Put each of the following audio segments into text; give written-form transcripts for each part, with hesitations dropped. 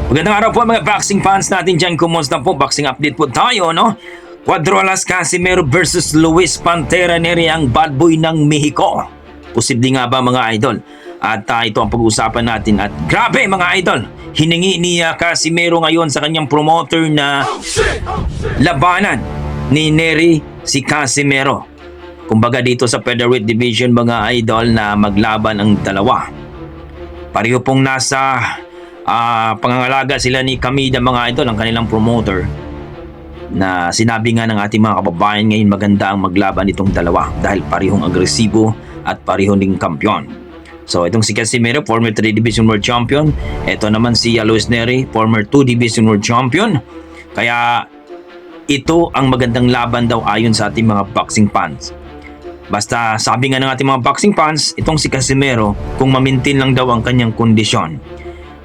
Magandang araw po mga boxing fans natin dyan. Kumusta po? Boxing update po tayo, no? Cuadro Alas Casimero versus Luis Pantera Neri, ang bad boy ng Mexico. Posible nga ba mga idol? At ito ang pag-uusapan natin. At grabe mga idol, hiningi ni Casimero ngayon sa kanyang promoter na labanan ni Neri si Casimero. Kumbaga dito sa featherweight division mga idol na maglaban ang dalawa. Pareho pong nasa pangangalaga sila ni Kamida mga idol, ang kanilang promoter, na sinabi nga ng ating mga kababayan ngayon maganda ang maglaban itong dalawa dahil parehong agresibo at parehong ding kampiyon. So itong si Casimero, former 3 Division World Champion. Ito naman si Luis Neri, former 2 Division World Champion. Kaya ito ang magandang laban daw ayon sa ating mga boxing fans. Basta sabi nga ng ating mga boxing fans, itong si Casimero, kung mamintin lang daw ang kanyang kondisyon,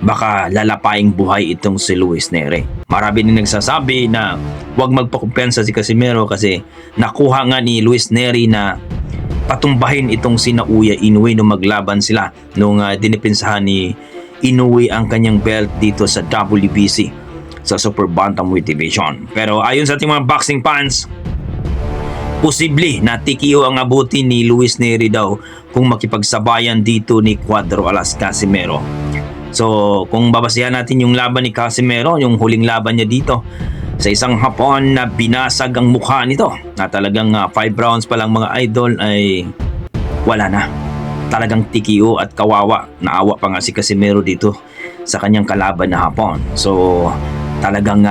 baka lalapaing buhay itong si Luis Neri. Marami din nagsasabi na huwag magpakumpensa si Casimero kasi nakuha nga ni Luis Neri na patumbahin itong si Naoya Inoue nung maglaban sila nung dinipensahan ni Inoue ang kanyang belt dito sa WBC sa Super Bantamweight Division. Pero ayon sa ating mga boxing fans, posible na TKO ang abutin ni Luis Neri daw kung makipagsabayan dito ni Cuadro Alas Casimero. So kung babasihan natin yung laban ni Casimero, yung huling laban niya dito sa isang hapon na binasag ang mukha nito, na talagang 5 rounds pa lang mga idol ay wala na. Talagang TKO at kawawa. Naawa pa nga si Casimero dito sa kanyang kalaban na hapon. So talagang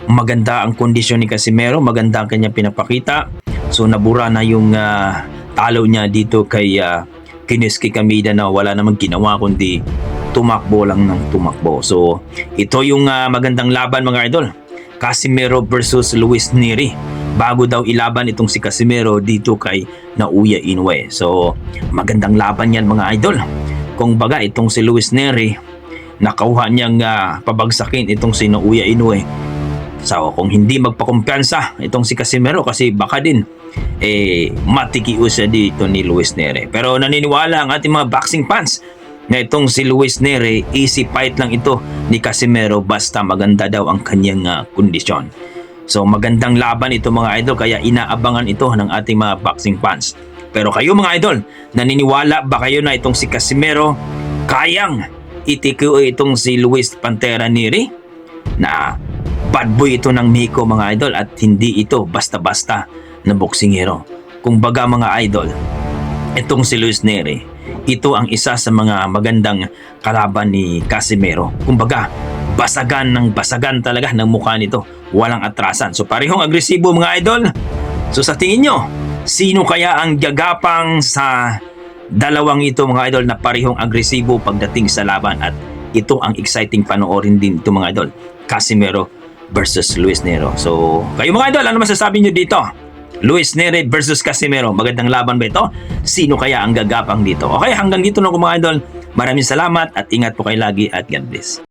maganda ang kondisyon ni Casimero, maganda ang kanyang pinapakita. So nabura na yung talo niya dito kay Kiniski Kamida na wala namang ginawa kundi tumakbo lang ng tumakbo. So ito yung magandang laban mga idol, Casimero versus Luis Neri, bago daw ilaban itong si Casimero dito kay Naoya Inoue. So magandang laban yan mga idol. Kung baga itong si Luis Neri, nakuha niyang pabagsakin itong si Naoya Inoue. So kung hindi magpakumpiyansa itong si Casimero, kasi baka din matikiyo siya dito ni Luis Neri. Pero naniniwala ang ating mga boxing fans na itong si Luis Neri, easy fight lang ito ni Casimero basta maganda daw ang kanyang kondisyon. So magandang laban ito mga idol, kaya inaabangan ito ng ating mga boxing fans. Pero kayo mga idol, naniniwala ba kayo na itong si Casimero kayang itikio itong si Luis Pantera Neri, na bad boy ito ng Mexico mga idol, at hindi ito basta-basta na boksingero? Kung baga mga idol, itong si Luis Neri, ito ang isa sa mga magandang kalaban ni Casimero. Kumbaga, basagan ng basagan talaga ng mukha nito. Walang atrasan. So parehong agresibo mga idol. So sa tingin nyo, sino kaya ang gagapang sa dalawang ito mga idol na parehong agresibo pagdating sa laban? At ito ang exciting panoorin din ito mga idol, Casimero versus Luis Neri. So kayo mga idol, ano masasabi nyo dito? Luis Neri versus Casimero, magandang laban ba ito? Sino kaya ang gagapang dito? Okay, hanggang dito na mga idol. Maraming salamat at ingat po kayo lagi at God bless.